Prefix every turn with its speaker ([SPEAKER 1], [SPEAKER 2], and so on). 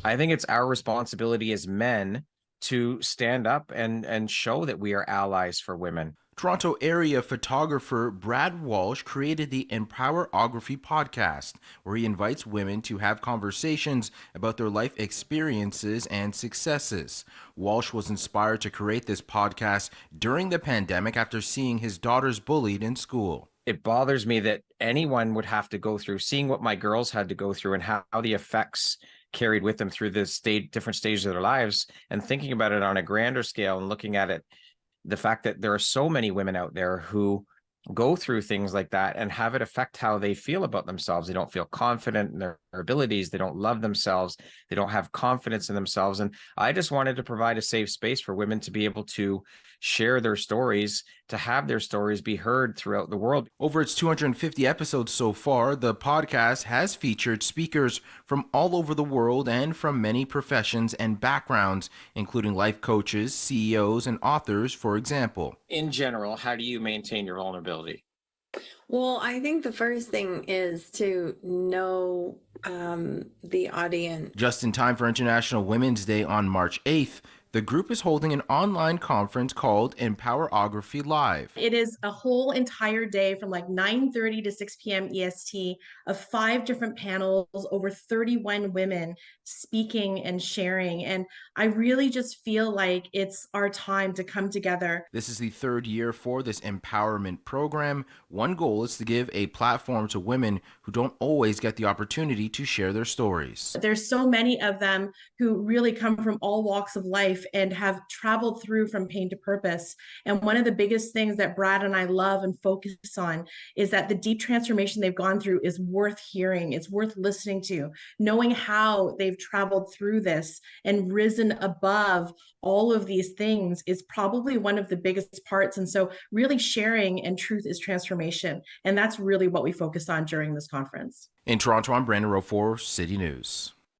[SPEAKER 1] I think it's our responsibility as men to stand up and show that we are allies for women.
[SPEAKER 2] Toronto area photographer Brad Walsh created the Empowerography podcast, where he invites women to have conversations about their life experiences and successes. Walsh was inspired to create this podcast during the pandemic after seeing his daughters bullied in school.
[SPEAKER 1] It bothers me that anyone would have to go through seeing what my girls had to go through and how the effects carried with them through the different stages of their lives, and thinking about it on a grander scale and looking at it, the fact that there are so many women out there who go through things like that and have it affect how they feel about themselves. They don't feel confident in their abilities. They don't love themselves. They don't have confidence in themselves. And I just wanted to provide a safe space for women to be able to share their stories, to have their stories be heard throughout the world.
[SPEAKER 2] Over its 250 episodes so far, the podcast has featured speakers from all over the world and from many professions and backgrounds, including life coaches, CEOs, and authors, for example.
[SPEAKER 1] In general, how do you maintain your vulnerability?
[SPEAKER 3] Well, I think the first thing is to know the audience.
[SPEAKER 2] Just in time for International Women's Day on March 8th, the group is holding an online conference called Empowerography Live.
[SPEAKER 4] It is a whole entire day from like 9:30 to 6 p.m. EST of 5 different panels, over 31 women speaking and sharing. And I really just feel like it's our time to come together.
[SPEAKER 2] This is the third year for this empowerment program. One goal is to give a platform to women who don't always get the opportunity to share their stories.
[SPEAKER 4] There's so many of them who really come from all walks of life and have traveled through from pain to purpose. And one of the biggest things that Brad and I love and focus on is that the deep transformation they've gone through is worth hearing. It's worth listening to. Knowing how they've traveled through this and risen above all of these things is probably one of the biggest parts. And so really sharing and truth is transformation. And that's really what we focus on during this conference.
[SPEAKER 2] In Toronto, I'm Brandon Rowe for City News.